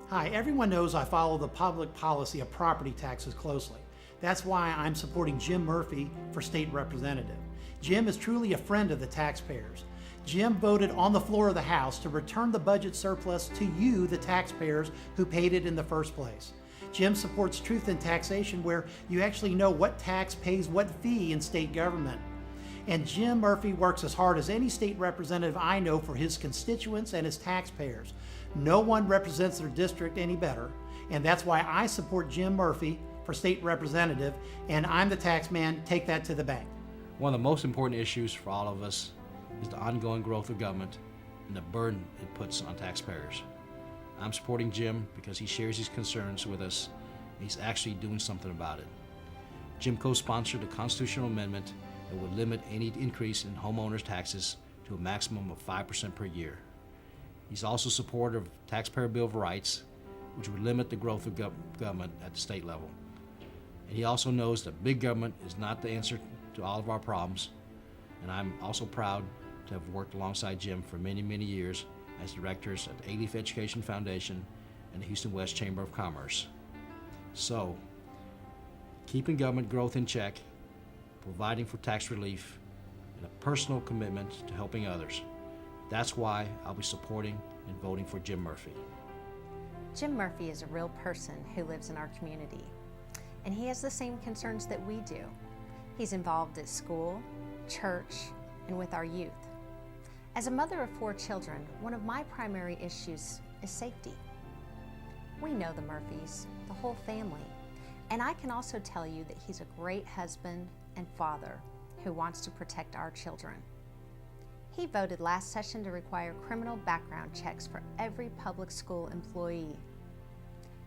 Hi, everyone knows I follow the public policy of property taxes closely. That's why I'm supporting Jim Murphy for state representative. Jim is truly a friend of the taxpayers. Jim voted on the floor of the House to return the budget surplus to you, the taxpayers, who paid it in the first place. Jim supports truth in taxation, where you actually know what tax pays what fee in state government. And Jim Murphy works as hard as any state representative I know for his constituents and his taxpayers. No one represents their district any better, and that's why I support Jim Murphy for state representative, and I'm the tax man. Take that to the bank. One of the most important issues for all of us is the ongoing growth of government and the burden it puts on taxpayers. I'm supporting Jim because he shares his concerns with us, and he's actually doing something about it. Jim co-sponsored a constitutional amendment that would limit any increase in homeowners' taxes to a maximum of 5% per year. He's also supporter of Taxpayer Bill of Rights, which would limit the growth of government at the state level. And he also knows that big government is not the answer to all of our problems, and I'm also proud to have worked alongside Jim for many, many years as directors at the A-Leaf Education Foundation and the Houston West Chamber of Commerce. So, keeping government growth in check, providing for tax relief, and a personal commitment to helping others. That's why I'll be supporting and voting for Jim Murphy. Jim Murphy is a real person who lives in our community, and he has the same concerns that we do. He's involved at school, church, and with our youth. As a mother of 4 children, one of my primary issues is safety. We know the Murphys, the whole family, and I can also tell you that he's a great husband and father who wants to protect our children. He voted last session to require criminal background checks for every public school employee.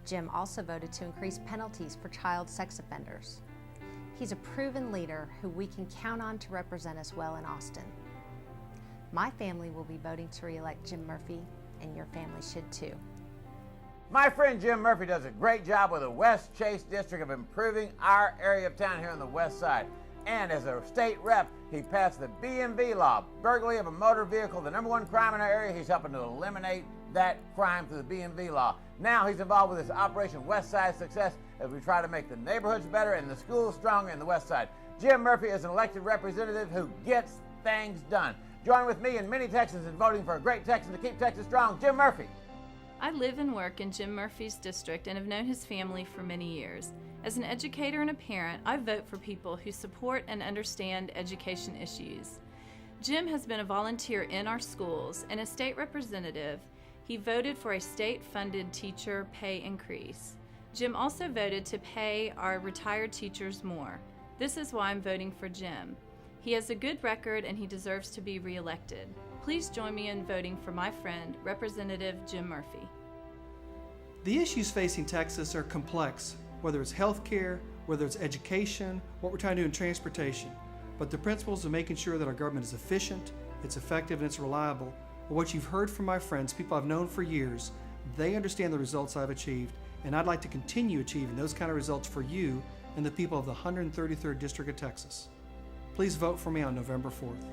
Jim also voted to increase penalties for child sex offenders. He's a proven leader who we can count on to represent us well in Austin. My family will be voting to re-elect Jim Murphy, and your family should too. My friend Jim Murphy does a great job with the West Chase District of improving our area of town here on the west side. And as a state rep, he passed the BMV law, burglary of a motor vehicle, the #1 crime in our area. He's helping to eliminate that crime through the BMV law. Now he's involved with this Operation West Side Success as we try to make the neighborhoods better and the schools stronger in the west side. Jim Murphy is an elected representative who gets things done. Join with me and many Texans in voting for a great Texan to keep Texas strong, Jim Murphy. I live and work in Jim Murphy's district and have known his family for many years. As an educator and a parent, I vote for people who support and understand education issues. Jim has been a volunteer in our schools, and as state representative, he voted for a state-funded teacher pay increase. Jim also voted to pay our retired teachers more. This is why I'm voting for Jim. He has a good record and he deserves to be re-elected. Please join me in voting for my friend, Representative Jim Murphy. The issues facing Texas are complex, whether it's health care, whether it's education, what we're trying to do in transportation. But the principles of making sure that our government is efficient, it's effective, and it's reliable are what you've heard from my friends, people I've known for years. They understand the results I've achieved, and I'd like to continue achieving those kind of results for you and the people of the 133rd District of Texas. Please vote for me on November 4th.